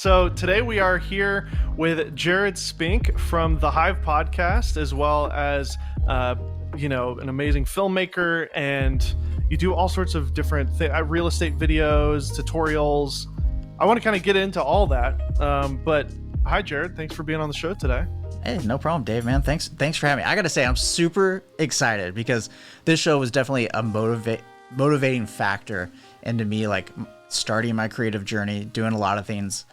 So today we are here with Jared Spink from the Hive podcast, as well as, an amazing filmmaker, and you do all sorts of different real estate videos, tutorials. I want to kind of get into all that. But hi, Jared. Thanks for being on the show today. Hey, no problem, Dave, man. Thanks for having me. I got to say, I'm super excited because this show was definitely a motivating factor into me, like starting my creative journey, doing a lot of things.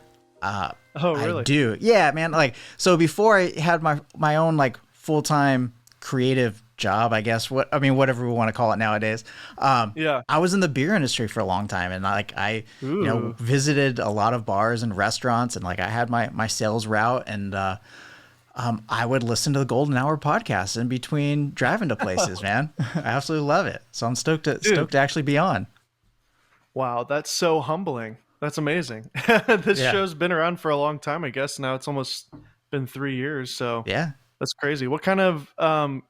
Really? I do. Yeah, man. Like, so before I had my own like full-time creative job, I guess, whatever we want to call it nowadays. I was in the beer industry for a long time, and like I visited a lot of bars and restaurants, and like I had my sales route, and I would listen to the Golden Hour podcast in between driving to places, man. I absolutely love it. So I'm stoked to actually be on. Wow, that's so humbling. That's amazing. This show's been around for a long time, I guess. Now it's almost been 3 years. So yeah, that's crazy. What kind of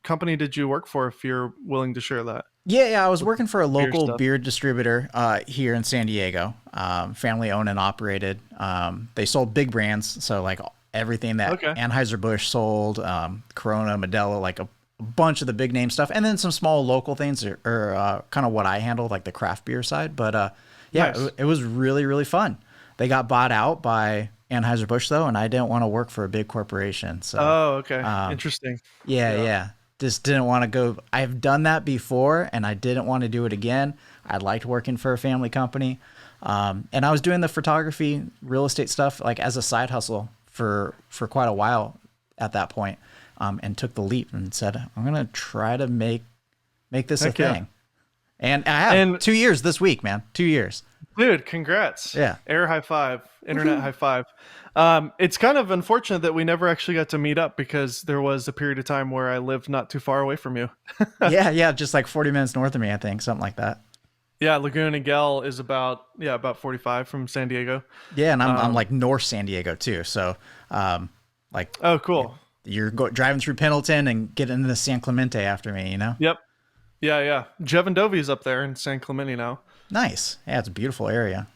company did you work for, if you're willing to share that? Yeah. I was working for a local beer distributor here in San Diego, family owned and operated. They sold big brands. So like everything that Anheuser-Busch sold, Corona, Modelo, like a bunch of the big name stuff. And then some small local things are kind of what I handled, like the craft beer side. But nice. It was really, really fun. They got bought out by Anheuser-Busch though, and I didn't want to work for a big corporation. So, interesting. Yeah. Just didn't want to go. I've done that before, and I didn't want to do it again. I liked working for a family company. And I was doing the photography, real estate stuff, like as a side hustle for quite a while at that point, and took the leap and said, I'm going to try to make this a thing. And I have 2 years this week, man. 2 years. Dude, congrats. Yeah. Air high five. Internet high five. It's kind of unfortunate that we never actually got to meet up, because there was a period of time where I lived not too far away from you. Yeah. Just like 40 minutes north of me, I think. Something like that. Yeah, Laguna Niguel is about 45 from San Diego. Yeah, and I'm like North San Diego too. So, oh, cool. You're driving through Pendleton and getting into San Clemente after me, you know? Yep. Yeah. Jevon Dovey's up there in San Clemente now. Nice. Yeah, it's a beautiful area.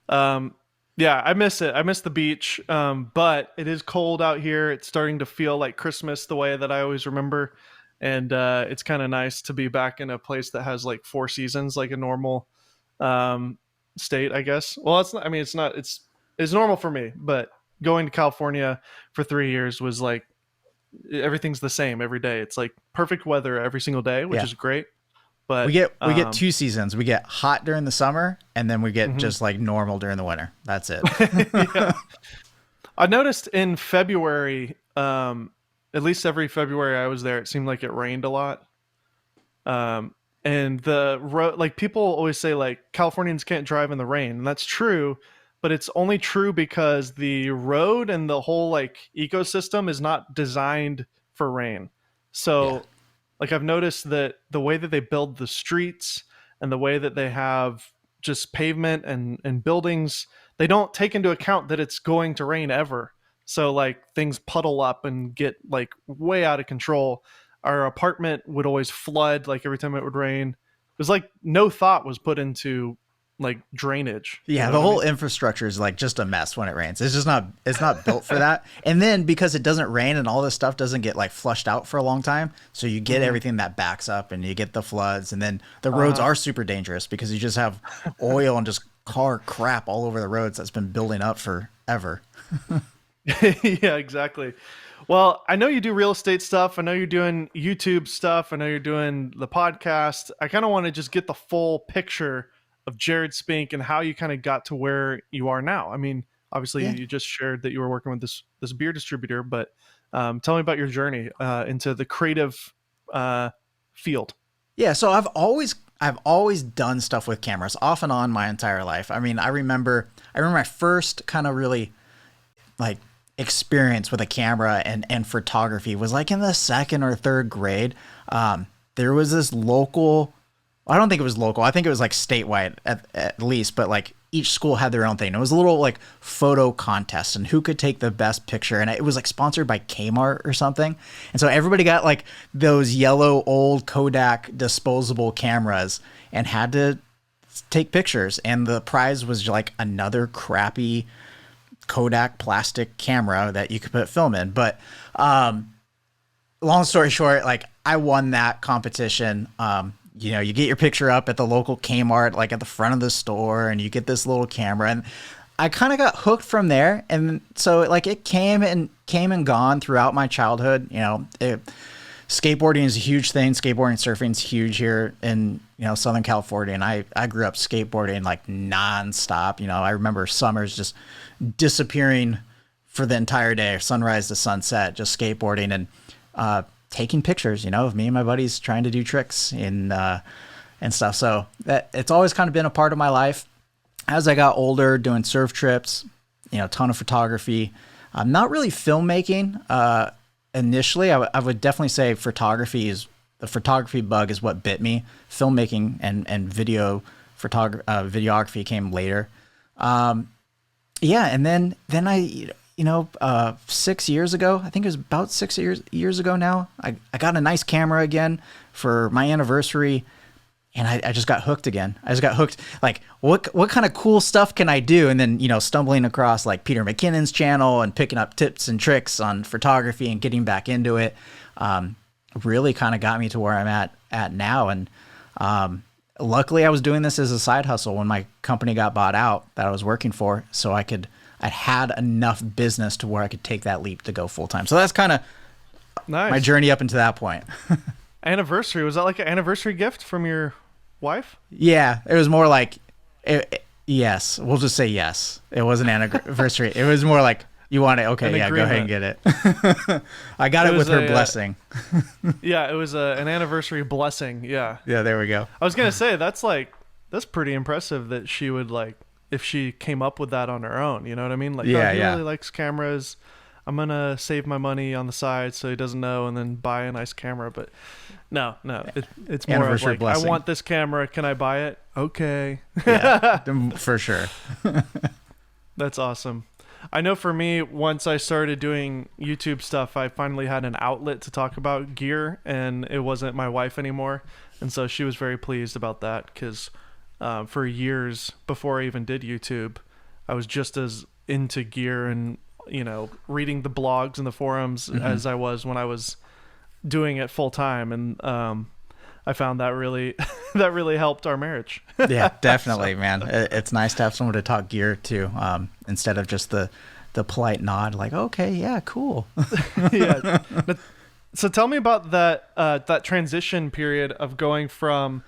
I miss it. I miss the beach. But it is cold out here. It's starting to feel like Christmas the way that I always remember. And it's kind of nice to be back in a place that has like 4 seasons, like a normal state, I guess. Well, it's not. It's normal for me, but going to California for 3 years was like everything's the same every day. It's like perfect weather every single day, which is great. But we get 2 seasons. We get hot during the summer, and then we get just like normal during the winter. That's it. I noticed in February, at least every February I was there, it seemed like it rained a lot. And the road, like people always say like Californians can't drive in the rain, and that's true, but it's only true because the road and the whole like ecosystem is not designed for rain. So like I've noticed that the way that they build the streets and the way that they have just pavement and buildings, they don't take into account that it's going to rain ever. So like things puddle up and get like way out of control. Our apartment would always flood like every time it would rain. It was like no thought was put into like drainage. Yeah, the whole infrastructure is like just a mess when it rains. It's not built for that. And then because it doesn't rain and all this stuff doesn't get like flushed out for a long time, so you get everything that backs up and you get the floods, and then the roads are super dangerous because you just have oil and just car crap all over the roads that's been building up forever. Yeah, exactly. Well, I know you do real estate stuff. I know you're doing YouTube stuff. I know you're doing the podcast. I kind of want to just get the full picture of Jared Spink and how you kind of got to where you are now. I mean, obviously you just shared that you were working with this beer distributor, but tell me about your journey into the creative field. Yeah. So I've always done stuff with cameras off and on my entire life. I mean, I remember my first kind of really like experience with a camera and photography was like in the 2nd or 3rd grade. There was this local, I don't think it was local, I think it was like statewide at least, but like each school had their own thing. It was a little like photo contest and who could take the best picture. And it was like sponsored by Kmart or something. And so everybody got like those yellow old Kodak disposable cameras and had to take pictures. And the prize was like another crappy Kodak plastic camera that you could put film in. But long story short, like I won that competition. You know, you get your picture up at the local Kmart, like at the front of the store, and you get this little camera. And I kind of got hooked from there. And so like it came and gone throughout my childhood. You know, skateboarding is a huge thing. Skateboarding, surfing is huge here in, you know, Southern California. And I grew up skateboarding like nonstop. You know, I remember summers just disappearing for the entire day, sunrise to sunset, just skateboarding and taking pictures, you know, of me and my buddies trying to do tricks and stuff. So that it's always kind of been a part of my life. As I got older, doing surf trips, you know, a ton of photography. Not really filmmaking. Initially, I would definitely say the photography bug is what bit me. Filmmaking and videography came later. Yeah, and then I, you know, 6 years ago, I think it was about 6 years ago now, I got a nice camera again for my anniversary, and I just got hooked again. I just got hooked. Like, what kind of cool stuff can I do? And then, you know, stumbling across like Peter McKinnon's channel and picking up tips and tricks on photography and getting back into it, really kind of got me to where I'm at now. And luckily, I was doing this as a side hustle when my company got bought out that I was working for, so I had enough business to where I could take that leap to go full time. So that's kind of Nice. my journey up into that point. Anniversary, was that like an anniversary gift from your wife? Yeah, it was more like, yes, we'll just say yes. It was an anniversary. It was more like, you want it? Okay, An yeah, go ahead and get it. I got it with her blessing. Yeah, it was an anniversary blessing. Yeah. Yeah, there we go. I was gonna say that's pretty impressive that she would like, if she came up with that on her own. You know what I mean? Like, Yeah, he yeah. really likes cameras. I'm gonna save my money on the side so he doesn't know, and then buy a nice camera. But no, it's more of Anniversary like, blessing. I want this camera. Can I buy it? Okay. Yeah, for sure. That's awesome. I know for me, once I started doing YouTube stuff, I finally had an outlet to talk about gear, and it wasn't my wife anymore. And so she was very pleased about that, because for years before I even did YouTube, I was just as into gear and, you know, reading the blogs and the forums as I was when I was doing it full time. And I found that really that really helped our marriage. Yeah, definitely, man. It's nice to have someone to talk gear to, instead of just the polite nod, like, okay, yeah, cool. Yeah. So tell me about that transition period of going from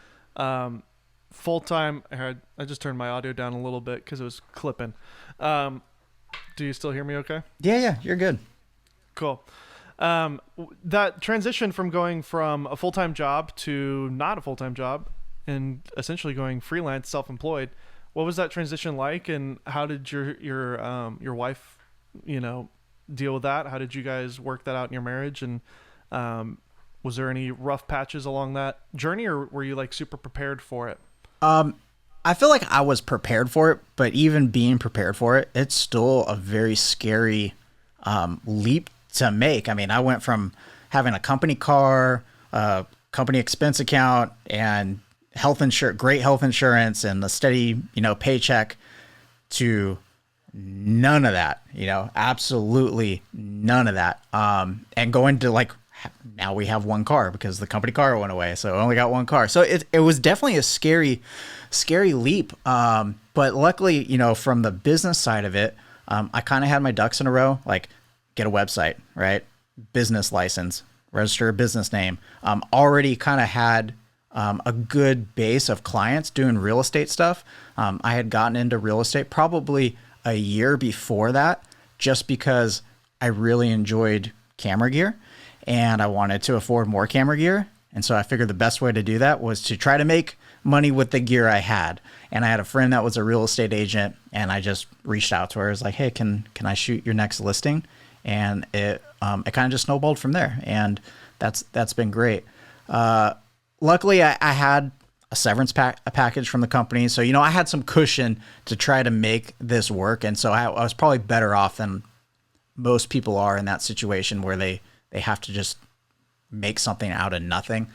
full time. I just turned my audio down a little bit because it was clipping. Do you still hear me? Okay. Yeah, you're good. Cool. That transition from going from a full-time job to not a full-time job and essentially going freelance, self-employed, what was that transition like, and how did your wife, you know, deal with that? How did you guys work that out in your marriage? And was there any rough patches along that journey, or were you like super prepared for it? I feel like I was prepared for it, but even being prepared for it, it's still a very scary leap to make. I mean, I went from having a company car, company expense account, and great health insurance, and a steady, you know, paycheck, to none of that, you know, absolutely none of that. And going to like, now we have one car because the company car went away. So I only got one car. So it was definitely a scary leap. But luckily, you know, from the business side of it, I kind of had my ducks in a row, like get a website, right? Business license, register a business name. Already kind of had a good base of clients doing real estate stuff. I had gotten into real estate probably a year before that, just because I really enjoyed camera gear and I wanted to afford more camera gear. And so I figured the best way to do that was to try to make money with the gear I had. And I had a friend that was a real estate agent, and I just reached out to her. I was like, hey, can I shoot your next listing? And it kind of just snowballed from there. And that's been great. Luckily, I had a severance package from the company. So, you know, I had some cushion to try to make this work. And so I was probably better off than most people are in that situation where they have to just make something out of nothing.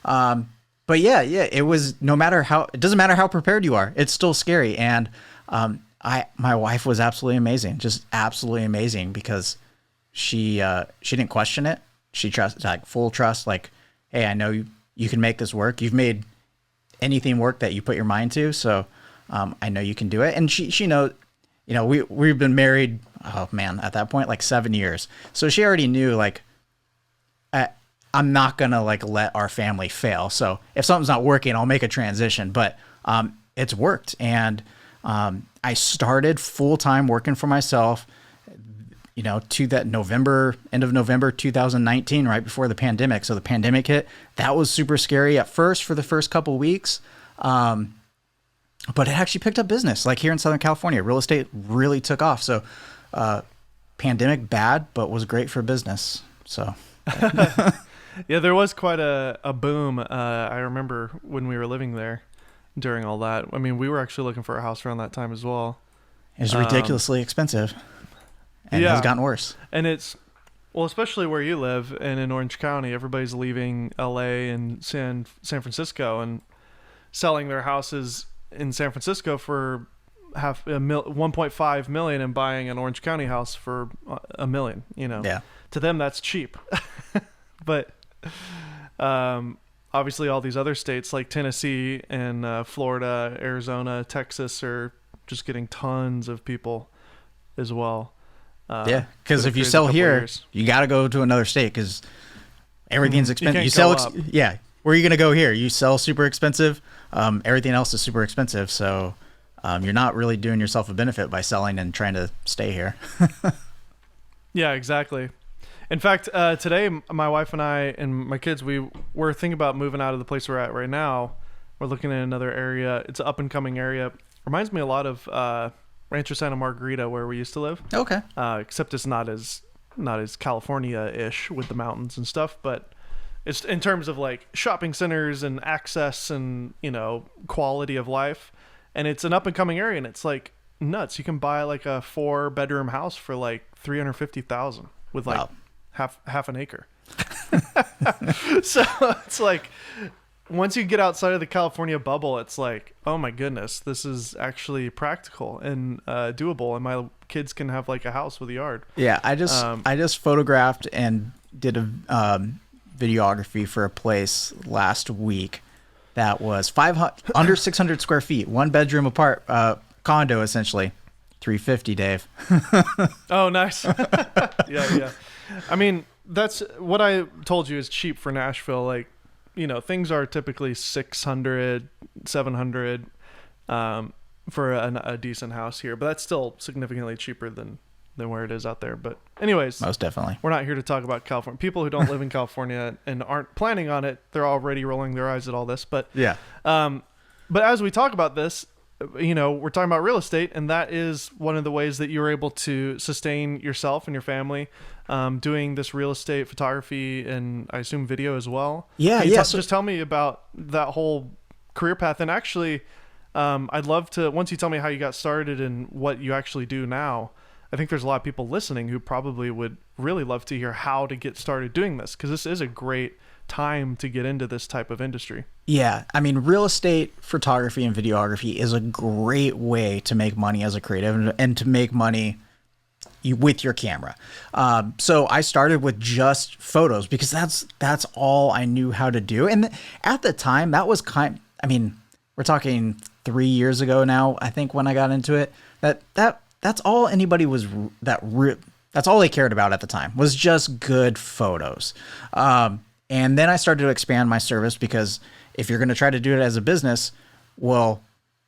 But yeah, it was, it doesn't matter how prepared you are, it's still scary. And My wife was absolutely amazing, just absolutely amazing, because she didn't question it. She trust, like full trust, like, hey, I know you can make this work. You've made anything work that you put your mind to, so I know you can do it. And she knows, you know, we've been married, oh man, at that point like 7 years, so she already knew, like, I'm not gonna like let our family fail. So if something's not working, I'll make a transition. But it's worked, and I started full time working for myself, you know, to that end of November 2019, right before the pandemic. So the pandemic hit. That was super scary at first for the first couple weeks. But it actually picked up business. Like here in Southern California, real estate really took off. So pandemic bad, but was great for business. So Yeah, there was quite a boom. I remember when we were living there during all that. I mean, we were actually looking for a house around that time as well. it was ridiculously expensive, and it has gotten worse. And it's, well, especially where you live and in Orange County, everybody's leaving LA and San Francisco and selling their houses in San Francisco for 1.5 million and buying an Orange County house for $1 million, you know. Yeah. To them that's cheap. But obviously all these other states like Tennessee and Florida, Arizona, Texas are just getting tons of people as well. Yeah, because if you sell here, you got to go to another state because everything's expensive. You sell, yeah. Where are you going to go here? You sell super expensive. Everything else is super expensive. So you're not really doing yourself a benefit by selling and trying to stay here. Yeah, exactly. In fact, today, my wife and I and my kids, we were thinking about moving out of the place we're at right now. We're looking at another area. It's an up and coming area. Reminds me a lot of Rancho Santa Margarita, where we used to live. Okay. Except it's not as California-ish with the mountains and stuff, but it's in terms of like shopping centers and access and, you know, quality of life. And it's an up and coming area, and it's like nuts. You can buy like a 4-bedroom house for like $350,000 with like half an acre. So it's like, once you get outside of the California bubble, it's like, oh my goodness, this is actually practical and doable, and my kids can have like a house with a yard. Yeah, I just photographed and did a videography for a place last week that was under 600 square feet, 1-bedroom condo essentially, $350, Dave. Oh, nice. Yeah. I mean, that's what I told you is cheap for Nashville. Like, you know, things are typically 600, 700 for a decent house here, but that's still significantly cheaper than where it is out there. But anyways, most definitely, we're not here to talk about California. People who don't live in California and aren't planning on it, they're already rolling their eyes at all this. But yeah. But as we talk about this, you know, we're talking about real estate, and that is one of the ways that you're able to sustain yourself and your family, doing this real estate photography and I assume video as well. Yeah, just tell me about that whole career path. And actually, I'd love to, once you tell me how you got started and what you actually do now, I think there's a lot of people listening who probably would really love to hear how to get started doing this, because this is a great time to get into this type of industry. Yeah, I mean, real estate photography and videography is a great way to make money as a creative and to make money with your camera. So I started with just photos because that's all I knew how to do. And at the time, that was I mean, we're talking 3 years ago now, I think, when I got into it. That's all anybody was that's all they cared about at the time, was just good photos. And then I started to expand my service, because if you're going to try to do it as a business, well,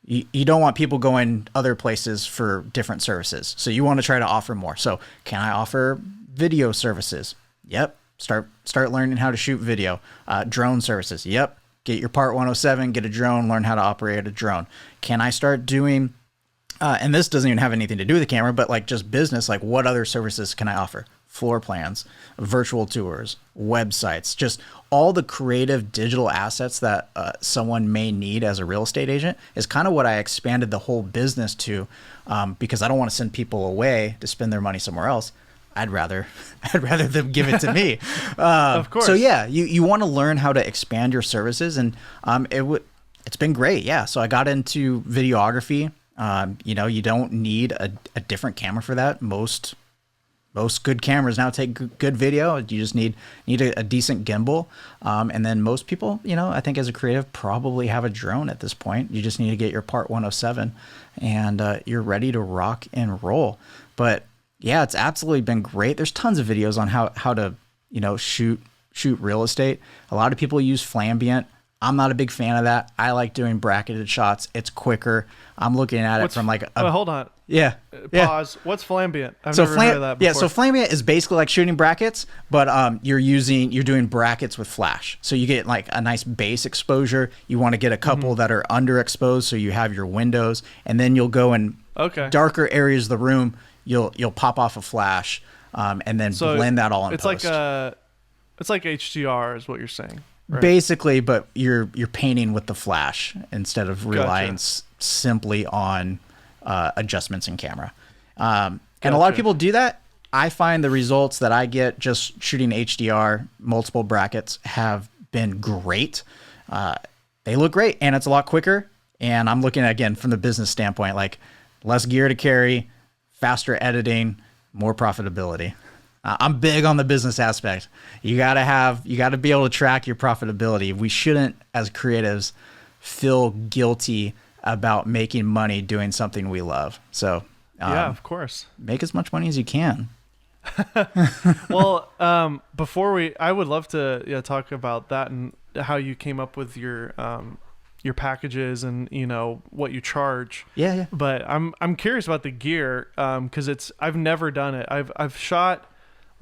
you don't want people going other places for different services. So you want to try to offer more. So can I offer video services? Yep. Start learning how to shoot video. Drone services. Yep. Get your Part 107, get a drone, learn how to operate a drone. Can I start doing, and this doesn't even have anything to do with the camera, but like just business, like what other services can I offer? Floor plans, virtual tours, websites, just all the creative digital assets that someone may need as a real estate agent is kind of what I expanded the whole business to, because I don't want to send people away to spend their money somewhere else. I'd rather them give it to me. Of course. So yeah, you want to learn how to expand your services, and it's been great. Yeah. So I got into videography You don't need a different camera for that. Most good cameras now take good video. You just need a decent gimbal. And then most people, I think as a creative, probably have a drone at this point. You just need to get your Part 107 and you're ready to rock and roll. But yeah, it's absolutely been great. There's tons of videos on how to, shoot real estate. A lot of people use Flambient. I'm not a big fan of that. I like doing bracketed shots. It's quicker. I'm looking at it from like a... hold on. Yeah. Pause. What's Flambient? I've never heard of that before. Yeah, so Flambient is basically like shooting brackets, but you're doing brackets with flash. So you get like a nice base exposure. You want to get a couple that are underexposed, so you have your windows, and then you'll go in darker areas of the room. You'll pop off a flash, and then blend that all in post. It's like HDR is what you're saying. Right? Basically, but you're painting with the flash instead of relying simply on adjustments in camera. And a lot of people do that. I find the results that I get just shooting HDR, multiple brackets, have been great. They look great, and it's a lot quicker. And I'm looking at, again, from the business standpoint, like less gear to carry, faster editing, more profitability. I'm big on the business aspect. You got to be able to track your profitability. We shouldn't, as creatives, feel guilty about making money doing something we love. So yeah, of course, make as much money as you can. Well, I would love to talk about that and how you came up with your packages and what you charge. Yeah. But I'm curious about the gear because I've never done it. I've shot.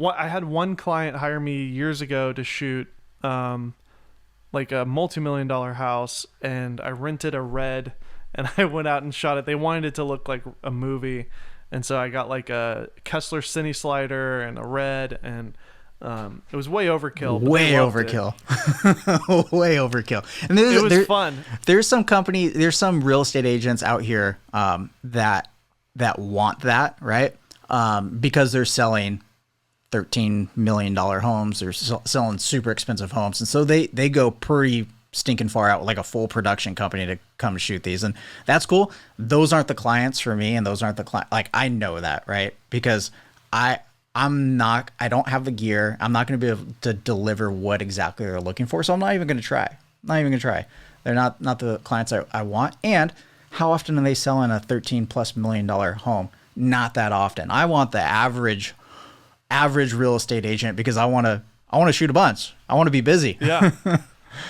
I had one client hire me years ago to shoot like a multi-million-dollar house, and I rented a Red, and I went out and shot it. They wanted it to look like a movie, and so I got like a Kessler Cine Slider and a Red, and it was way overkill. Way overkill. Way overkill. And it was fun. There's some real estate agents out here that want that, right? Because they're selling $13 million homes. They're selling super expensive homes. And so they go pretty stinking far out with like a full production company to come shoot these. And that's cool. Those aren't the clients for me. And those aren't the clients. Like, I know that, right? Because I don't have the gear. I'm not going to be able to deliver what exactly they're looking for. So I'm not even going to try. They're not the clients I want. And how often are they selling a $13+ million home? Not that often. I want the average real estate agent because I want to shoot a bunch. I want to be busy. Yeah,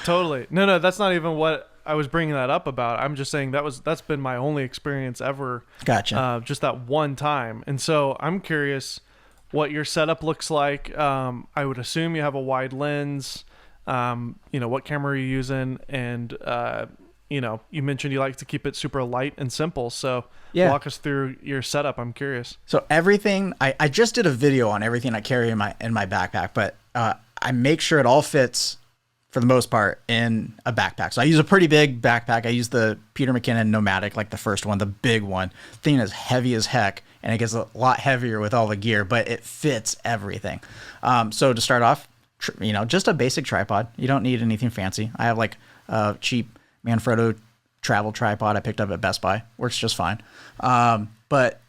totally. No, that's not even what I was bringing that up about. I'm just saying that's been my only experience ever. Gotcha. Just that one time. And so I'm curious what your setup looks like. I would assume you have a wide lens. What camera are you using? And, you mentioned you like to keep it super light and simple. So walk us through your setup. I'm curious. So everything, I just did a video on everything I carry in my backpack, but I make sure it all fits for the most part in a backpack. So I use a pretty big backpack. I use the Peter McKinnon Nomadic, like the first one, the big one. Thing is heavy as heck, and it gets a lot heavier with all the gear, but it fits everything. So to start off, just a basic tripod. You don't need anything fancy. I have like a cheap Manfrotto travel tripod I picked up at Best Buy. Works just fine. But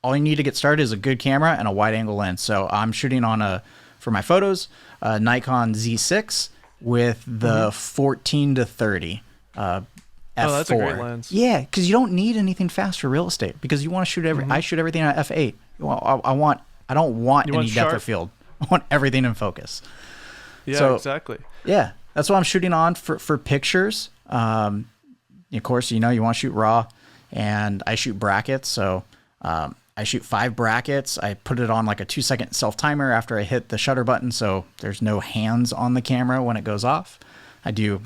all you need to get started is a good camera and a wide angle lens. So I'm shooting for my photos, a Nikon Z6 with the 14-30 f4. Oh, that's a great lens. Yeah, because you don't need anything fast for real estate because you want to shoot I shoot everything at f8. I don't want any depth of field. I want everything in focus. Yeah, so, exactly. Yeah, that's what I'm shooting on for pictures. Of course, you want to shoot raw, and I shoot brackets. So I shoot 5 brackets. I put it on like a 2-second self timer after I hit the shutter button, so there's no hands on the camera when it goes off. I do,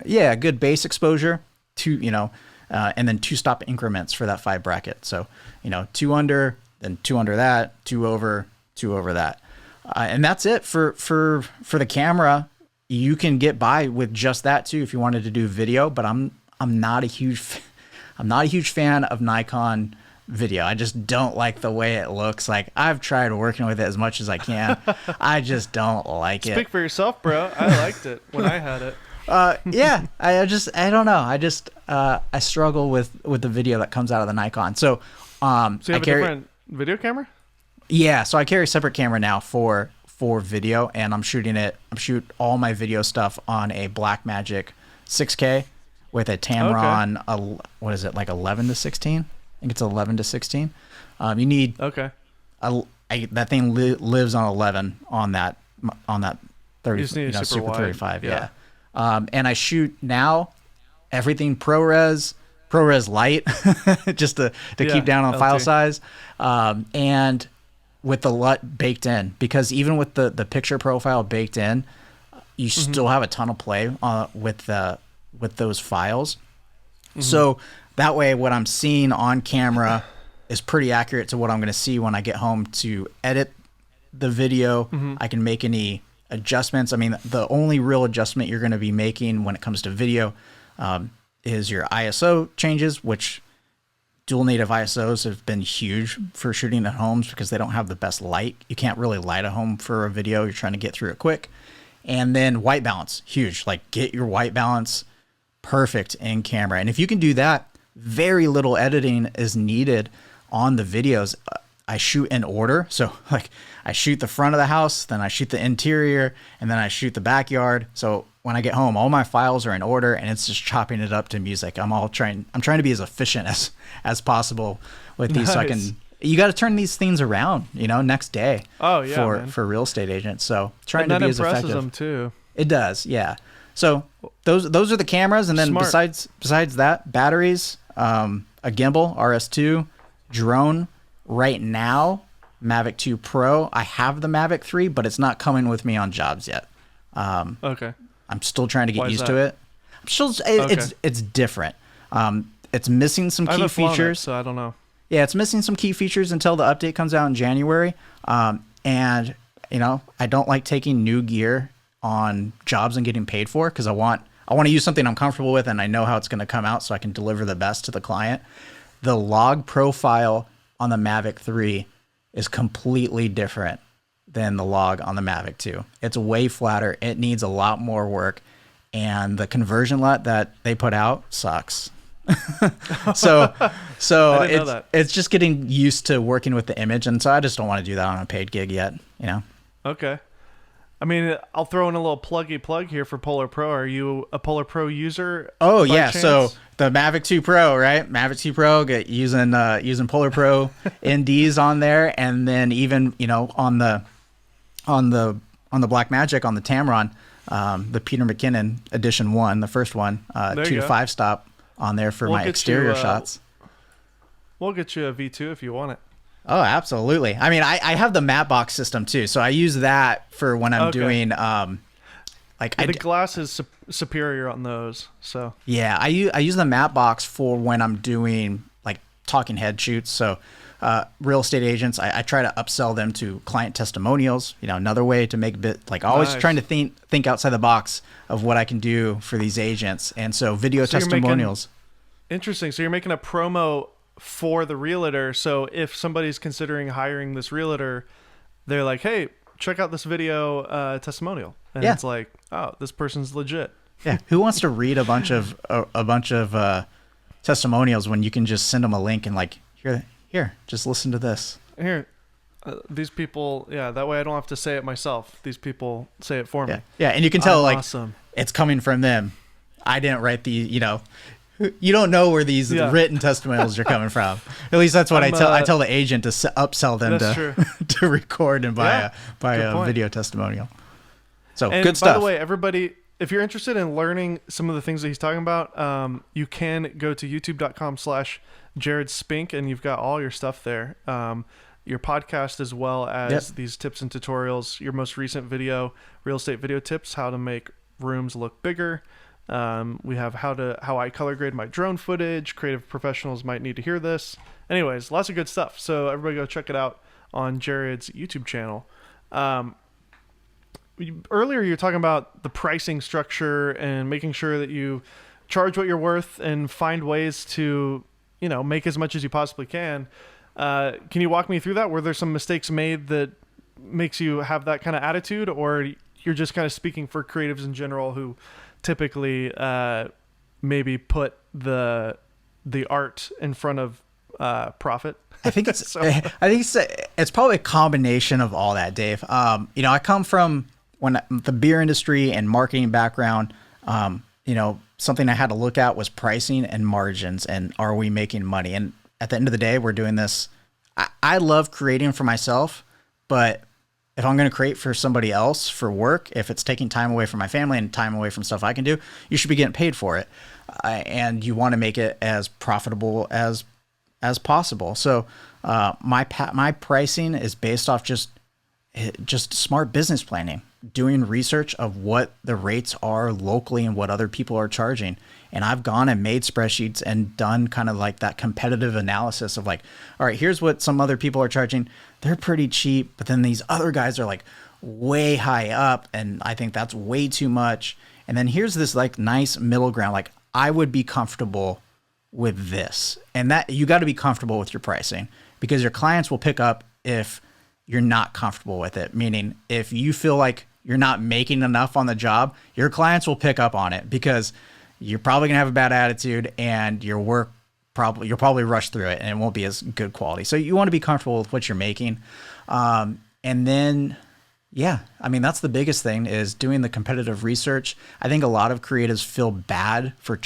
a good base exposure, and then 2 stop increments for that 5 bracket. So 2 under, then 2 under that, 2 over, 2 over that, and that's it for the camera. You can get by with just that too if you wanted to do video, but I'm not a huge fan of Nikon video. I just don't like the way it looks. Like, I've tried working with it as much as I can. I just don't like it. Speak for yourself, bro. I liked it when I had it. Yeah, I don't know. I struggle with the video that comes out of the Nikon. So So you have a different video camera? yeah, so I carry a separate camera now for video, and I'm shoot all my video stuff on a Blackmagic 6K with a Tamron. What is it, like 11 to 16? I think it's 11 to 16. You need that thing lives on 11 on that 30, You just need super wide. 35. Yeah. And I shoot now everything ProRes light, just to keep down on LT. file size, and with the LUT baked in, because even with the picture profile baked in, you still have a ton of play with those files. So that way, what I'm seeing on camera is pretty accurate to what I'm going to see when I get home to edit the video. I can make any adjustments. I mean, the only real adjustment you're going to be making when it comes to video is your ISO changes, which dual native ISOs have been huge for shooting at homes because they don't have the best light. You can't really light a home for a video. You're trying to get through it quick. And then white balance, huge. Like, get your white balance perfect in camera. And if you can do that, very little editing is needed on the videos. I shoot in order. So like, I shoot the front of the house, then I shoot the interior, and then I shoot the backyard. So when I get home, all my files are in order, and it's just chopping it up to music. I'm trying to be as efficient as possible with these. Nice. So you got to turn these things around, next day. Oh yeah, for real estate agents. So trying and to that be as impresses effective. them too. It does, yeah. So those are the cameras, and then Smart. besides that, batteries, a gimbal RS2, drone. Right now, Mavic 2 Pro. I have the Mavic 3, but it's not coming with me on jobs yet. Okay. I'm still trying to get Why is used to that? it. It's different. It's missing some I key haven't flown it, features. so I don't know. Yeah, it's missing some key features until the update comes out in January. And I don't like taking new gear on jobs and getting paid for, because I want to use something I'm comfortable with and I know how it's going to come out, so I can deliver the best to the client. The log profile on the Mavic 3 is completely different than the log on the Mavic 2. It's way flatter. It needs a lot more work, and the conversion LUT that they put out sucks. so it's just getting used to working with the image, and so I just don't want to do that on a paid gig yet. Okay. I mean, I'll throw in a little pluggy plug here for Polar Pro. Are you a Polar Pro user? Oh by yeah, chance? so the Mavic 2 Pro, right? Mavic 2 Pro, using Polar Pro NDs on there, and then even on the Blackmagic, on the Tamron, the Peter McKinnon Edition 1, the first one, 2 to 5 stop on there for my exterior shots. We'll get you a V2 if you want it. Oh, absolutely. I mean, I have the matte box system too, so I use that for when I'm doing the glass is superior on those. So yeah, I use the matte box for when I'm doing like talking head shoots. So real estate agents, I try to upsell them to client testimonials. Another way to make always trying to think outside the box of what I can do for these agents. And so video testimonials. Interesting. So you're making a promo for the realtor. So if somebody's considering hiring this realtor, they're like, hey, check out this video testimonial. And it's like, oh, this person's legit. Yeah. Who wants to read a bunch of testimonials when you can just send them a link and like, here, just listen to this. Here, these people, that way I don't have to say it myself. These people say it for me. Yeah. And you can tell awesome. It's coming from them. I didn't write you don't know where these written testimonials are coming from. At least that's what I tell the agent to upsell them to record and buy a video testimonial. So good stuff. By the way, everybody, if you're interested in learning some of the things that he's talking about, you can go to youtube.com/Jared Spink, and you've got all your stuff there. Your podcast, as well as these tips and tutorials, your most recent video, real estate video tips, how to make rooms look bigger. We have how I color grade my drone footage. Creative professionals might need to hear this. Anyways, lots of good stuff. So everybody go check it out on Jared's YouTube channel. Earlier you were talking about the pricing structure and making sure that you charge what you're worth and find ways to, make as much as you possibly can. Can you walk me through that? Were there some mistakes made that makes you have that kind of attitude, or you're just kind of speaking for creatives in general who typically maybe put the art in front of profit. I think it's So it's probably a combination of all that, Dave. I come from the beer industry and marketing background. Something I had to look at was pricing and margins, and are we making money? And at the end of the day, we're doing this. I love creating for myself, but if I'm going to create for somebody else for work, if it's taking time away from my family and time away from stuff I can do, you should be getting paid for it. And you want to make it as profitable as possible. So my pricing is based off just smart business planning, doing research of what the rates are locally and what other people are charging. And I've gone and made spreadsheets and done kind of like that competitive analysis of like, all right, here's what some other people are charging. They're pretty cheap, but then these other guys are like way high up, and I think that's way too much. And then here's this like nice middle ground. Like, I would be comfortable with this. And that you got to be comfortable with your pricing, because your clients will pick up if you're not comfortable with it. Meaning, if you feel like you're not making enough on the job, your clients will pick up on it, because you're probably gonna have a bad attitude, and your work you'll probably rush through it and it won't be as good quality. So you want to be comfortable with what you're making. And then, yeah, I mean, that's the biggest thing, is doing the competitive research. I think a lot of creatives feel bad for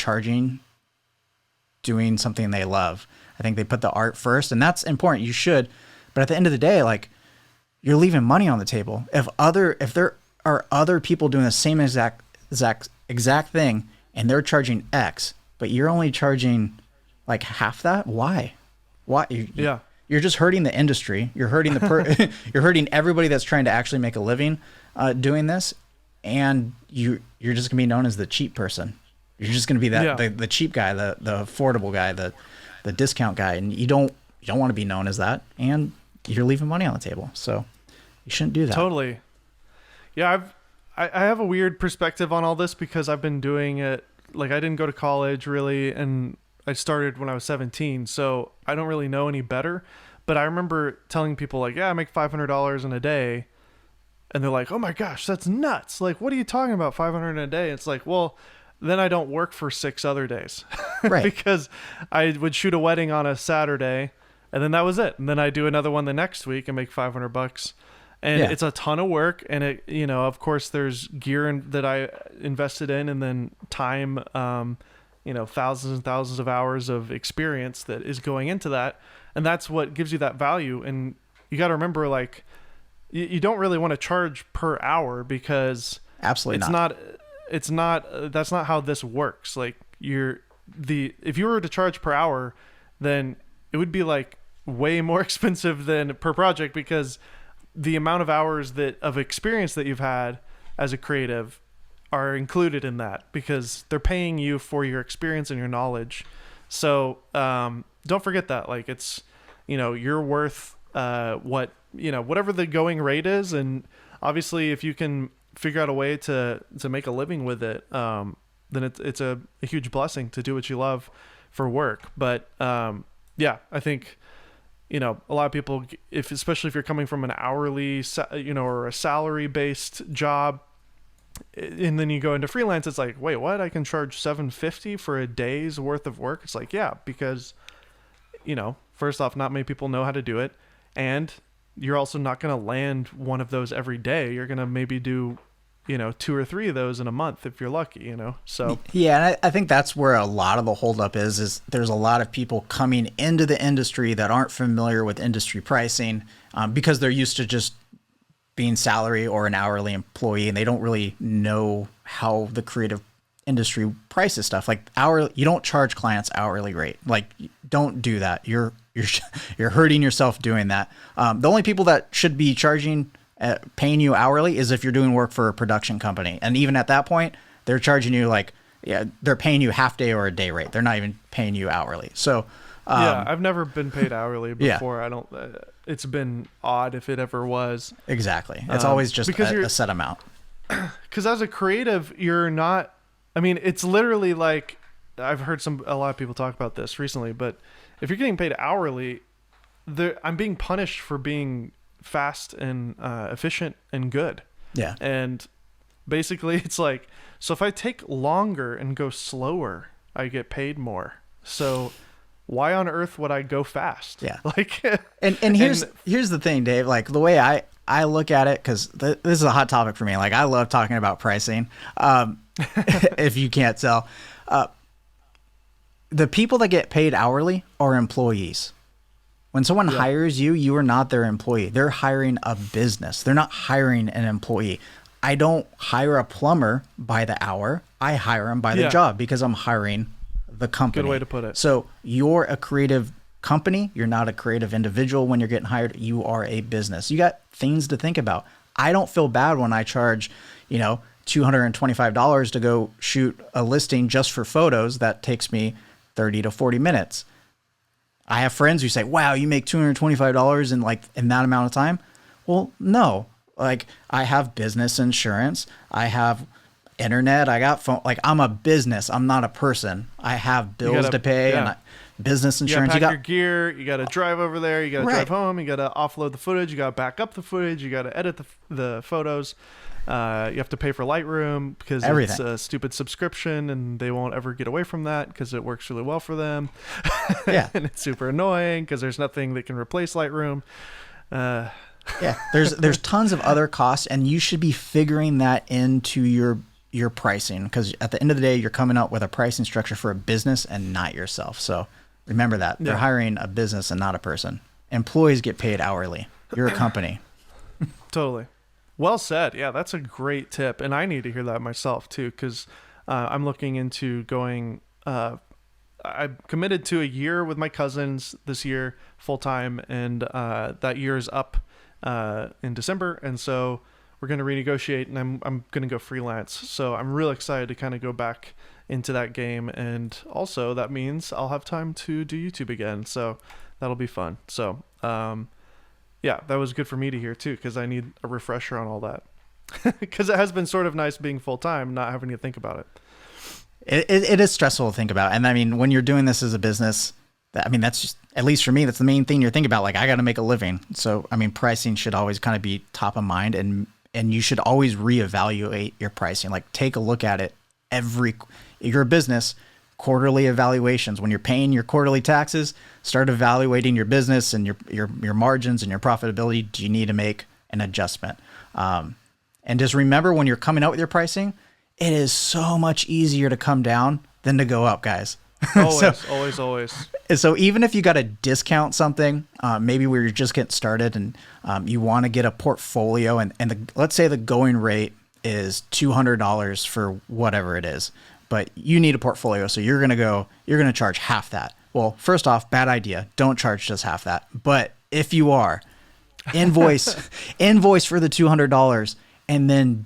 doing something they love. I think they put the art first, and that's important. You should. But at the end of the day, like, you're leaving money on the table. If there are other people doing the same exact thing, and they're charging X, but you're only charging like half that, why? yeah. You're just hurting the industry. You're hurting you're hurting everybody that's trying to actually make a living doing this, and you're just gonna be known as the cheap person. You're just gonna be the cheap guy, the affordable guy, the discount guy, and you don't want to be known as that, and you're leaving money on the table. So you shouldn't do that. Totally. Yeah, I have a weird perspective on all this, because I've been doing it, like, I didn't go to college really, and I started when I was 17, so I don't really know any better. But I remember telling people, like, yeah, I make $500 in a day, and they're like, oh my gosh, that's nuts. Like, what are you talking about, 500 in a day? It's like, well, then I don't work for 6 other days. Right. Because I would shoot a wedding on a Saturday, and then that was it. And then I do another one the next week and make $500. And Yeah. it's a ton of work. And it, of course there's gear that I invested in, and then time, thousands and thousands of hours of experience that is going into that. And that's what gives you that value. And you got to remember, like, you don't really want to charge per hour, because Absolutely that's not how this works. Like, if you were to charge per hour, then it would be like way more expensive than per project, because the amount of hours of experience that you've had as a creative are included in that, because they're paying you for your experience and your knowledge. So don't forget that. Like, it's, you're worth whatever the going rate is. And obviously, if you can figure out a way to make a living with it, then it's a huge blessing to do what you love for work. But yeah, I think, a lot of people, especially if you're coming from an hourly, or a salary based job, and then you go into freelance, it's like, wait, what? I can charge $750 for a day's worth of work? It's like, yeah, because, first off, not many people know how to do it. And you're also not going to land one of those every day. You're going to maybe do, 2 or 3 of those in a month if you're lucky, so. Yeah. And I think that's where a lot of the holdup is there's a lot of people coming into the industry that aren't familiar with industry pricing, because they're used to just being salary or an hourly employee, and they don't really know how the creative industry prices stuff. Like, you don't charge clients hourly rate. Like, don't do that. You're hurting yourself doing that. The only people that should be paying you hourly is if you're doing work for a production company. And even at that point, they're charging you they're paying you half day or a day rate. They're not even paying you hourly. So, yeah, I've never been paid hourly before. Yeah. I don't, it's been odd if it ever was. Exactly. It's always just a set amount. Because as a creative, you're not, I mean, it's literally like, I've heard a lot of people talk about this recently, but if you're getting paid hourly, I'm being punished for being fast and efficient and good. Yeah. And Basically, it's like, so if I take longer and go slower, I get paid more. So why on earth would I go fast? Yeah. Like, And here's the thing, Dave. Like the way I look at it, because this is a hot topic for me. Like I love talking about pricing. If you can't tell, the people that get paid hourly are employees. When someone hires you, you are not their employee. They're hiring a business. They're not hiring an employee. I don't hire a plumber by the hour. I hire him by the job because I'm hiring the company. Good way to put it. So you're a creative company. You're not a creative individual when you're getting hired. You are a business. You got things to think about. I don't feel bad when I charge, $225 to go shoot a listing just for photos that takes me 30 to 40 minutes. I have friends who say, wow, you make $225 in that amount of time. Well, no, like I have business insurance. I have internet. I got phone. Like I'm a business. I'm not a person. I have bills to pay and business insurance. You got to pack your gear. You got to drive over there. You got to Right. drive home. You got to offload the footage. You got to back up the footage. You got to edit the photos. You have to pay for Lightroom because Everything. it's a stupid subscription and they won't ever get away from that because it works really well for them. Yeah. And it's super annoying because there's nothing that can replace Lightroom. Yeah. There's tons of other costs, and you should be figuring that into your pricing, because at the end of the day, you're coming up with a pricing structure for a business and not yourself. So remember that they're hiring a business and not a person. Employees get paid hourly. You're a company. Totally. Well said. Yeah, that's a great tip. And I need to hear that myself too, because I'm looking into going, I'm committed to a year with my cousins this year full time. And that year is up in December. And so we're going to renegotiate and I'm going to go freelance. So I'm real excited to kind of go back into that game. And also that means I'll have time to do YouTube again. So that'll be fun. So, yeah, that was good for me to hear too, because I need a refresher on all that. Because it has been sort of nice being full time, not having to think about it. It is stressful to think about. And I mean, when you're doing this as a business, that's just, at least for me, that's the main thing you're thinking about. Like, I got to make a living. So, I mean, pricing should always kind of be top of mind, and you should always reevaluate your pricing. Like, take a look at it you're a business, quarterly evaluations. When you're paying your quarterly taxes, start evaluating your business and your margins and your profitability. Do you need to make an adjustment? And just remember, when you're coming out with your pricing, it is so much easier to come down than to go up, guys. Always, always. And so even if you got to discount something, maybe where you're just getting started and you want to get a portfolio, and let's say the going rate is $200 for whatever it is, but you need a portfolio, so you're going to charge half that. Well, first off, bad idea. Don't charge just half that. But if you are, invoice for the $200 and then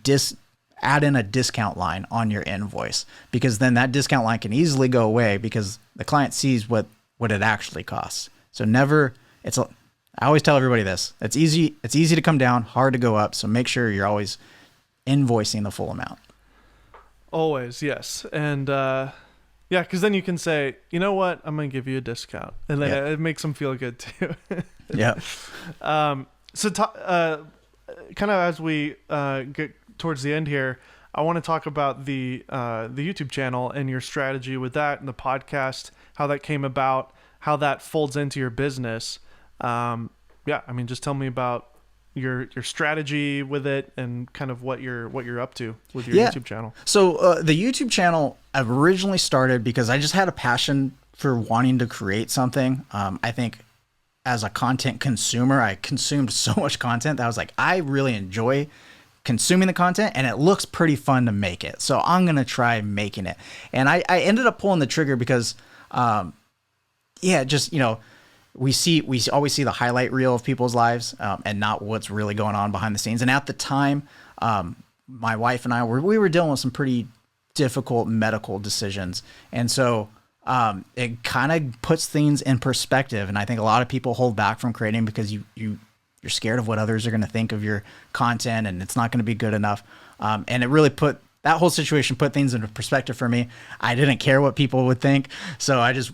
add in a discount line on your invoice, because then that discount line can easily go away because the client sees what it actually costs. So I always tell everybody this. It's easy to come down, hard to go up. So make sure you're always invoicing the full amount. Always, yes. And yeah, because then you can say, you know what, I'm going to give you a discount. And then it makes them feel good too. Yeah. So kind of as we get towards the end here, I want to talk about the YouTube channel and your strategy with that and the podcast, how that came about, how that folds into your business. Yeah, I mean, just tell me about your strategy with it and kind of what you're up to with your YouTube channel. So the YouTube channel originally started because I just had a passion for wanting to create something. I think as a content consumer, I consumed so much content that I was like, I really enjoy consuming the content and it looks pretty fun to make it. So I'm going to try making it. And I ended up pulling the trigger because, we always see the highlight reel of people's lives and not what's really going on behind the scenes. And at the time, my wife and I we were dealing with some pretty difficult medical decisions. And so it kind of puts things in perspective. And I think a lot of people hold back from creating because you're scared of what others are going to think of your content and it's not going to be good enough. And it really that whole situation put things into perspective for me. I didn't care what people would think. So I just,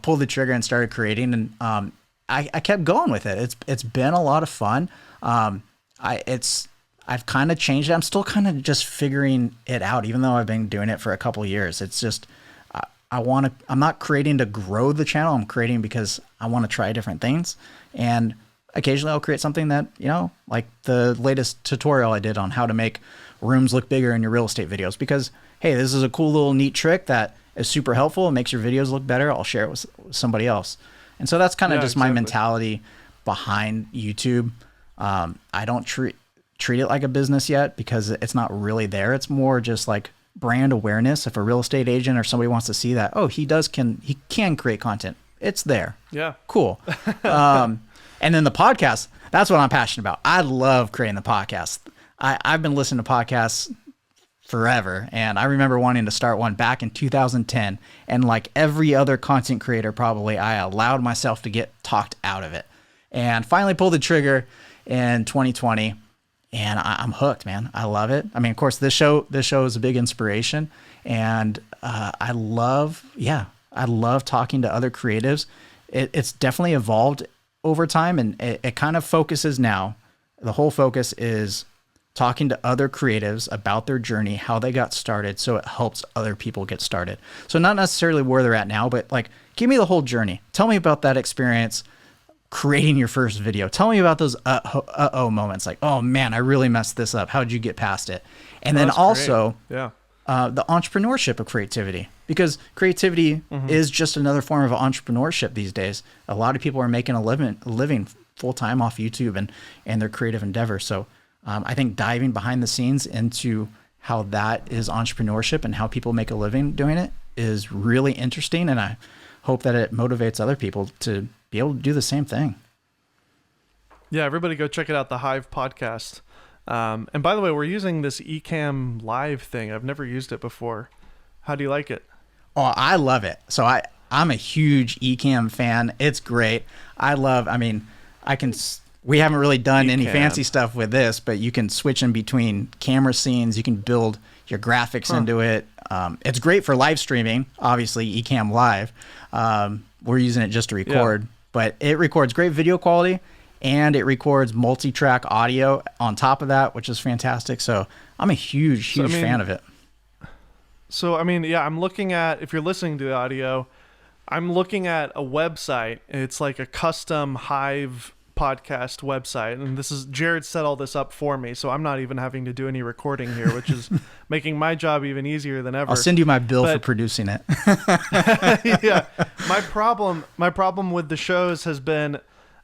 pulled the trigger and started creating. And I kept going with it. It's been a lot of fun. I I've kind of changed it. I'm still kind of just figuring it out, even though I've been doing it for a couple of years. It's just, I want to, I'm not creating to grow the channel. I'm creating because I want to try different things. And occasionally I'll create something that, you know, like the latest tutorial I did on how to make rooms look bigger in your real estate videos, because, hey, this is a cool little neat trick that is super helpful. It makes your videos look better. I'll share it with somebody else. And so that's kind of just my mentality behind YouTube. I don't treat it like a business yet, because it's not really there. It's more just like brand awareness. If a real estate agent or somebody wants to see that, oh, he can create content, it's there. Yeah. Cool. And then the podcast, that's what I'm passionate about. I love creating the podcast. I've been listening to podcasts forever, and I remember wanting to start one back in 2010. And like every other content creator, probably, I allowed myself to get talked out of it, and finally pulled the trigger in 2020. And I'm hooked, man. I love it. I mean, of course, this show is a big inspiration, and I love talking to other creatives. It's definitely evolved over time, and it kind of focuses now. The whole focus is talking to other creatives about their journey, how they got started, so it helps other people get started. So not necessarily where they're at now, but like, give me the whole journey. Tell me about that experience creating your first video. Tell me about those uh-oh moments, like, oh man, I really messed this up. How'd you get past it? And then also the entrepreneurship of creativity, because creativity is just another form of entrepreneurship these days. A lot of people are making a living full-time off YouTube and their creative endeavors. So I think diving behind the scenes into how that is entrepreneurship and how people make a living doing it is really interesting. And I hope that it motivates other people to be able to do the same thing. Yeah, everybody go check it out, the Hive podcast. And by the way, we're using this Ecamm Live thing. I've never used it before. How do you like it? Oh, I love it. So I'm a huge Ecamm fan. It's great. We haven't really done any fancy stuff with this, but you can switch in between camera scenes. You can build your graphics into it. It's great for live streaming, obviously, Ecamm Live. We're using it just to record, but it records great video quality, and it records multi-track audio on top of that, which is fantastic. So I'm a huge fan of it. So, I mean, yeah, I'm looking at, if you're listening to the audio, I'm looking at a website. It's like a custom Hive podcast website, and this is Jared set all this up for me, so I'm not even having to do any recording here, which is making my job even easier than ever. I'll send you my bill for producing it. Yeah, my problem with the shows has been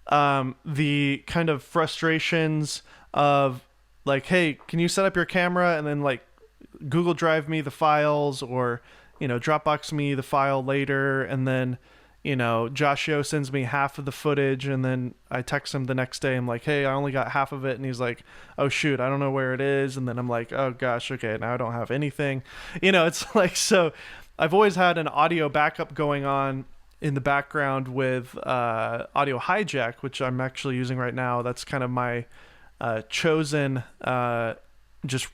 the kind of frustrations of like, hey, can you set up your camera and then like Google Drive me the files, or Dropbox me the file later, and then Josh Yo sends me half of the footage, and then I text him the next day. I'm like, hey, I only got half of it. And he's like, oh, shoot, I don't know where it is. And then I'm like, oh, gosh, okay, now I don't have anything. It's like, so I've always had an audio backup going on in the background with Audio Hijack, which I'm actually using right now. That's kind of my chosen just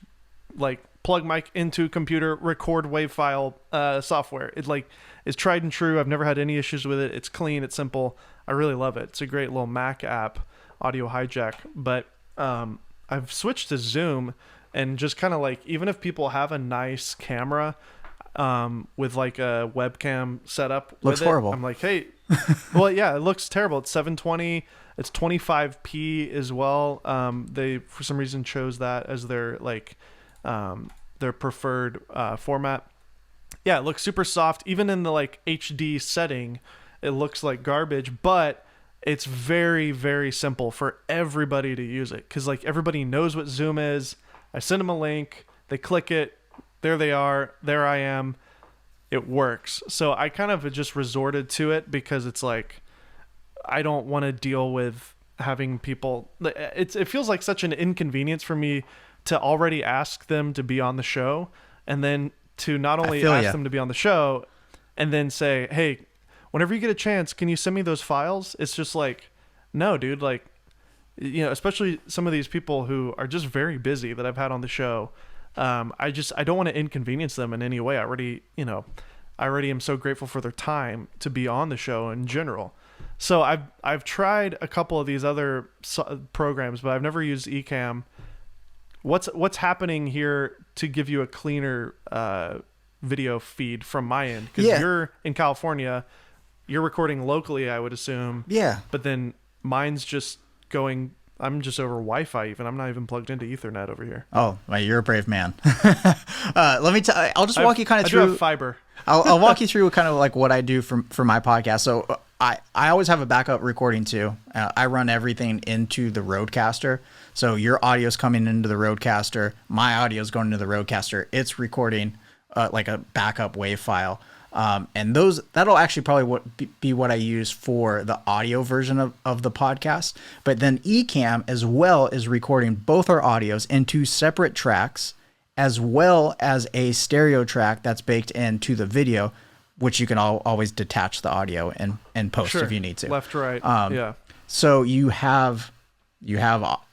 like plug mic into computer, record WAV file software. It like is tried and true. I've never had any issues with it. It's clean. It's simple. I really love it. It's a great little Mac app, Audio Hijack. But I've switched to Zoom, and just kind of like, even if people have a nice camera with like a webcam setup, looks horrible. I'm like, hey, well, yeah, it looks terrible. It's 720. It's 25p as well. They for some reason chose that as their like their preferred format. Yeah, it looks super soft. Even in the like HD setting, it looks like garbage, but it's very, very simple for everybody to use it, because like everybody knows what Zoom is. I send them a link, they click it, there they are, there I am. It works. So I kind of just resorted to it because it's like, I don't want to deal with having people. It feels like such an inconvenience for me to already ask them to be on the show, and then to not only ask them to be on the show and then say, hey, whenever you get a chance, can you send me those files? It's just like, no, dude, like, especially some of these people who are just very busy that I've had on the show. I don't want to inconvenience them in any way. I already am so grateful for their time to be on the show in general. So I've tried a couple of these other programs, but I've never used Ecamm. what's happening here to give you a cleaner video feed from my end? Because Yeah. you're in California, you're recording locally, I would assume. Yeah. But then mine's just going. I'm just over Wi-Fi. Even I'm not even plugged into Ethernet over here. Oh, well, you're a brave man. Let me tell. I'll just walk you kind of I do through. have fiber. I'll walk you through kind of like what I do for my podcast. So I always have a backup recording too. I run everything into the Rodecaster. So your audio is coming into the Rodecaster. My audio is going into the Rodecaster. It's recording like a backup WAV file. And that'll actually probably be what I use for the audio version of the podcast. But then Ecamm as well is recording both our audios into separate tracks, as well as a stereo track that's baked into the video, which you can always detach the audio and post Sure. if you need to. Left, right. Yeah. So you have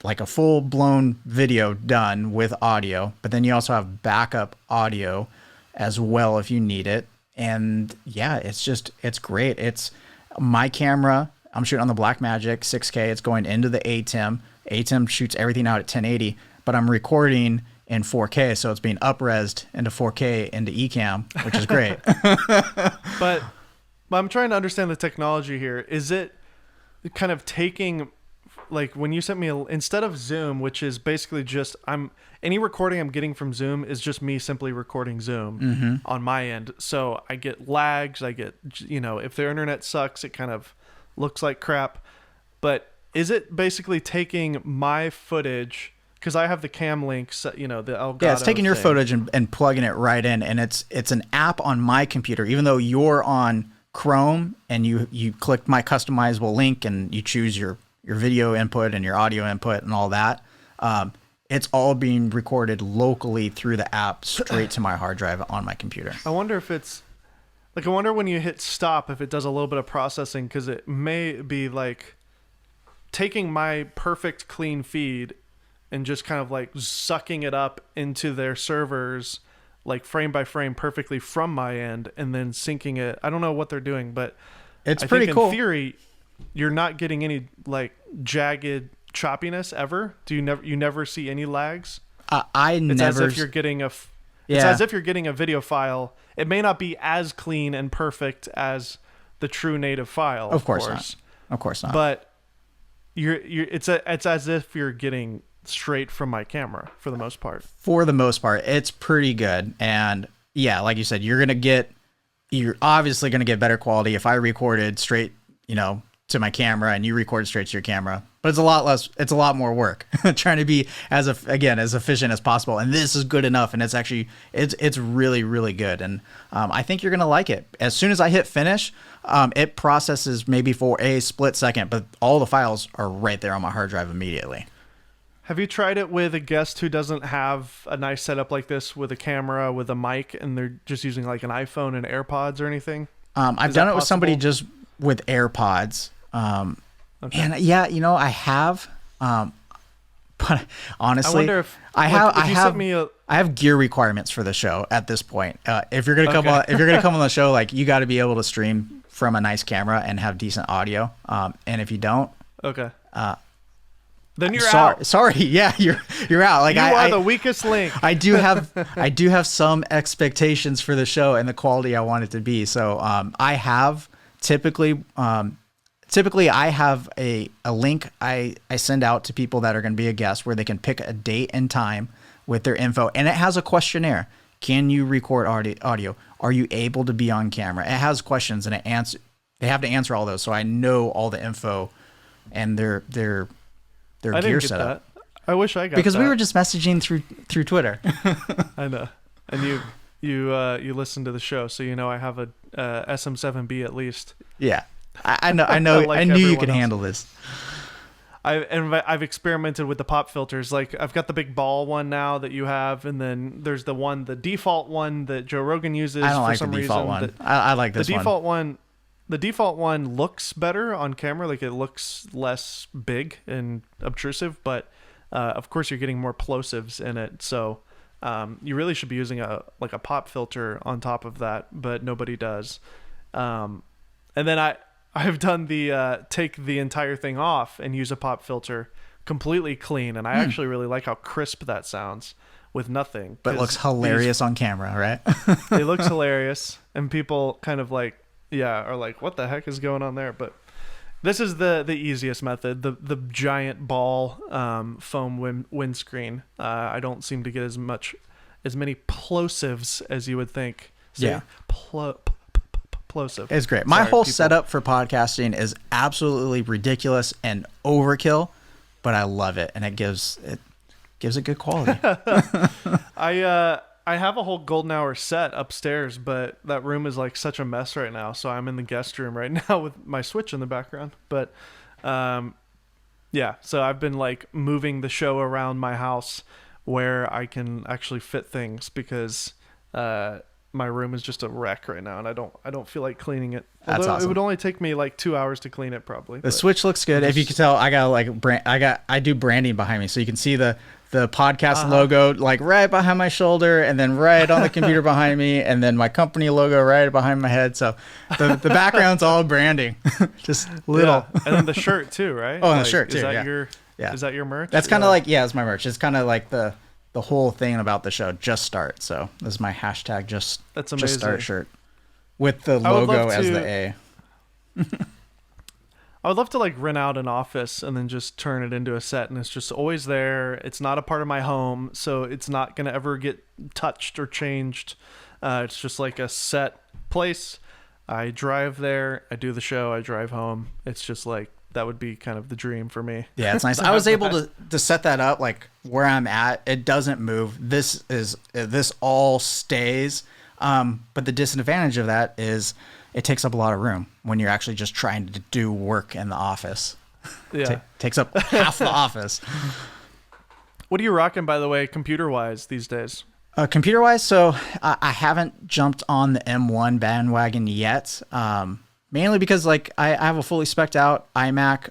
like a full blown video done with audio, but then you also have backup audio as well if you need it. And yeah, it's great. It's my camera. I'm shooting on the Blackmagic 6K. It's going into the ATEM. ATEM shoots everything out at 1080, but I'm recording in 4K, so it's being up-resed into 4K into Ecamm, which is great. But I'm trying to understand the technology here. Is it kind of taking, like when you sent me instead of Zoom, which is basically just any recording I'm getting from Zoom is just me simply recording Zoom on my end. So I get lags, I get, if their internet sucks, it kind of looks like crap. But is it basically taking my footage, because I have the cam links, the Elgato Yeah, it's taking your thing. footage and plugging it right in, and it's an app on my computer. Even though you're on Chrome and you click my customizable link and you choose your video input and your audio input and all that, it's all being recorded locally through the app straight to my hard drive on my computer. I wonder if it's like, I wonder when you hit stop if it does a little bit of processing, because it may be like taking my perfect clean feed and just kind of like sucking it up into their servers, like frame by frame perfectly from my end, and then syncing it. I don't know what they're doing, but It's I pretty think cool. in theory, you're not getting any like jagged choppiness ever. You never see any lags? It's as if you're getting it's as if you're getting a video file. It may not be as clean and perfect as the true native file, Of course not. Of course not. but it's as if you're getting straight from my camera for the most part. For the most part, it's pretty good. And yeah, like you said, you're obviously going to get better quality if I recorded straight, to my camera and you record straight to your camera. But it's a lot more work trying to be as efficient as possible. And this is good enough. And it's really, really good. And I think you're going to like it. As soon as I hit finish, it processes maybe for a split second, but all the files are right there on my hard drive immediately. Have you tried it with a guest who doesn't have a nice setup like this with a camera, with a mic, and they're just using like an iPhone and AirPods or anything? I've done it with somebody just with AirPods. Okay. And yeah, I have. But honestly, I wonder if I have gear requirements for the show at this point. If you're gonna come on the show, like you got to be able to stream from a nice camera and have decent audio. And if you don't, okay, then you're sorry, out. Sorry, yeah, you're out. Like You are I the weakest link. I do have some expectations for the show and the quality I want it to be. So I have typically I have a link I send out to people that are going to be a guest where they can pick a date and time with their info, and it has a questionnaire. Can you record audio? Are you able to be on camera? It has questions, and they have to answer all those, so I know all the info and their I gear didn't get setup. that. I wish I got because that. we were just messaging through Twitter. I know, and you listen to the show, so I have a SM7B at least. Yeah, I know. Like I knew you everyone could else. handle this. I've experimented with the pop filters. Like I've got the big ball one now that you have, and then there's the default one that Joe Rogan uses. I don't for like some the default reason. one. I like this the one. default one. The default one looks better on camera. Like it looks less big and obtrusive, but of course you're getting more plosives in it. So you really should be using a pop filter on top of that, but nobody does. And then I've done the take the entire thing off and use a pop filter, completely clean, and I actually really like how crisp that sounds with nothing. But it looks hilarious on camera, right? It looks hilarious, and people kind of like, are like, what the heck is going on there? But this is the easiest method, the giant ball foam windscreen. I don't seem to get as many plosives as you would think. Yeah. Plosive. It's great. My whole setup for podcasting is absolutely ridiculous and overkill, but I love it, and it gives a good quality. I have a whole golden hour set upstairs, but that room is like such a mess right now. So I'm in the guest room right now with my Switch in the background. But so I've been like moving the show around my house where I can actually fit things, because my room is just a wreck right now, and I don't feel like cleaning it. That's Although awesome. It would only take me like 2 hours to clean it probably. The Switch looks good. If you can tell, I do branding behind me, so you can see the podcast logo like right behind my shoulder, and then right on the computer behind me, and then my company logo right behind my head. So the background's all branding, just little. Yeah. And then the shirt too, right? Oh, and the shirt too. Is that yeah. Is that your merch? That's kind of like, it's my merch. It's kind of like the whole thing about the show, Just Start. So this is my hashtag Just Start shirt with the logo as the A. I would love to like rent out an office and then just turn it into a set, and it's just always there. It's not a part of my home, so it's not going to ever get touched or changed. It's just like a set place. I drive there, I do the show, I drive home. It's just like, that would be kind of the dream for me. Yeah, it's nice. I was able to set that up like where I'm at. It doesn't move. This all stays. But the disadvantage of that is it takes up a lot of room when you're actually just trying to do work in the office. Yeah. Takes up half the office. What are you rocking, by the way, computer-wise these days? Computer-wise, so I haven't jumped on the M1 bandwagon yet. Mainly because like I have a fully spec'd out iMac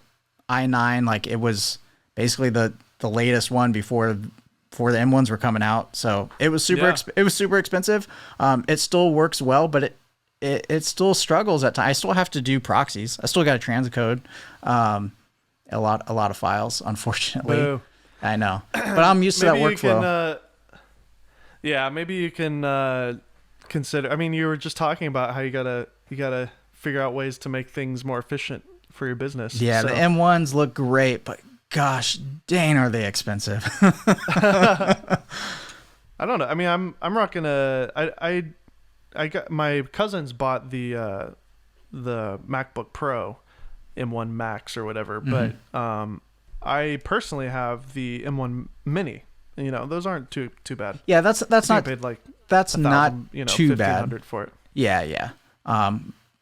i9. Like it was basically the latest one before the M1s were coming out. So it was super expensive. It still works well, but it still struggles at times. I still have to do proxies. I still got to transcode a lot of files, unfortunately. Boo. I know, but I'm used to that workflow. Maybe you can consider. I mean, you were just talking about how you gotta figure out ways to make things more efficient for your business. Yeah, so. The M1s look great, but gosh dang, are they expensive? I don't know. I mean, I'm rocking I got, my cousins bought the MacBook Pro M1 Max or whatever, but I personally have the M1 Mini. You know, those aren't too bad. Yeah, that's not paid like that's not too bad for it. Yeah.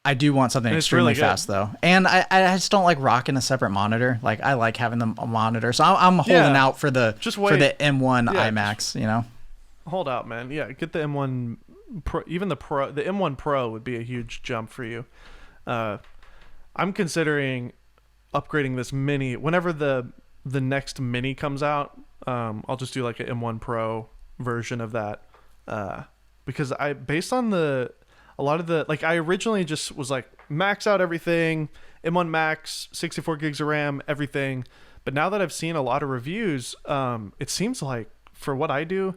I do want something extremely really fast though, and I just don't like rocking a separate monitor. Like I like having the monitor, so I'm holding out for the M1 iMacs. You know, hold out, man. Yeah, get the M1 Pro. Even the M1 Pro would be a huge jump for you. I'm considering upgrading this Mini whenever the next Mini comes out. I'll just do like an M1 Pro version of that, because based on a lot of the, like, I originally just was like, max out everything, M1 Max, 64 gigs of RAM, everything. But now that I've seen a lot of reviews, it seems like for what I do,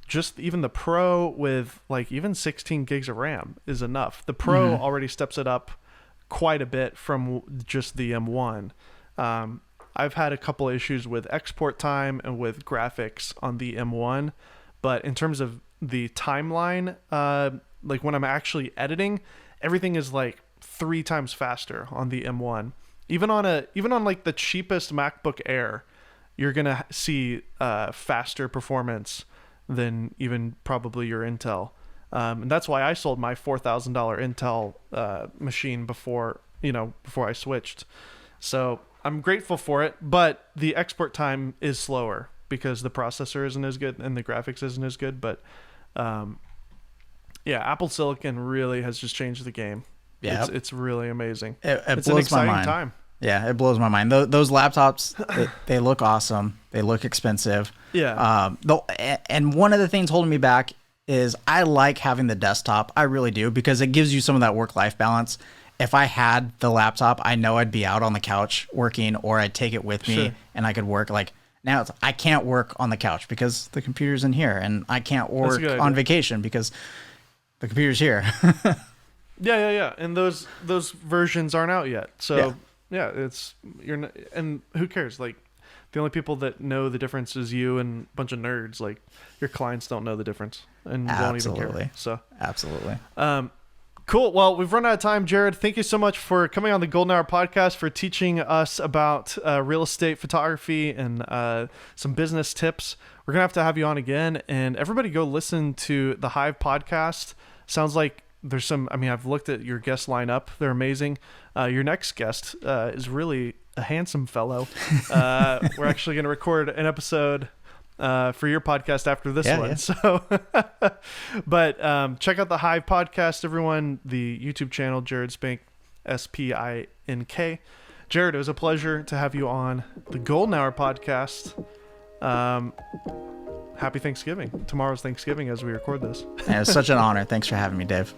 just even the Pro with like even 16 gigs of RAM is enough. The Pro already steps it up quite a bit from just the M1. I've had a couple issues with export time and with graphics on the M1, but in terms of the timeline, like when I'm actually editing, everything is like 3 times faster on the M1. Even on like the cheapest MacBook Air, you're gonna see faster performance than even probably your Intel. And that's why I sold my $4,000 Intel machine before I switched. So I'm grateful for it, but the export time is slower because the processor isn't as good and the graphics isn't as good. But Apple Silicon really has just changed the game. Yeah, it's really amazing. It blows my mind. Time. Yeah, it blows my mind. Those laptops, they look awesome. They look expensive. Yeah. And one of the things holding me back is I like having the desktop. I really do, because it gives you some of that work-life balance. if I had the laptop, I know I'd be out on the couch working, or I'd take it with me Sure. and I could work. Like now, I can't work on the couch because the computer's in here, and I can't a work good on idea. vacation because the computer's here. Yeah. And those versions aren't out yet. So yeah, it's you're not, and who cares? Like the only people that know the difference is you and a bunch of nerds. Like your clients don't know the difference and won't even Absolutely. care. So Absolutely. cool. Well, we've run out of time, Jared. Thank you so much for coming on the Golden Hour podcast, for teaching us about real estate photography and some business tips. We're gonna have to have you on again, and everybody go listen to the Hive podcast. Sounds like there's some. I mean, I've looked at your guest lineup; they're amazing. Your next guest is really a handsome fellow. We're actually gonna record an episode for your podcast after this one. Yeah. So, but check out the Hive podcast, everyone. The YouTube channel, Jared Spink, Spink. Jared, it was a pleasure to have you on the Golden Hour podcast. Happy Thanksgiving. Tomorrow's Thanksgiving as we record this. And it was such an honor. Thanks for having me, Dave.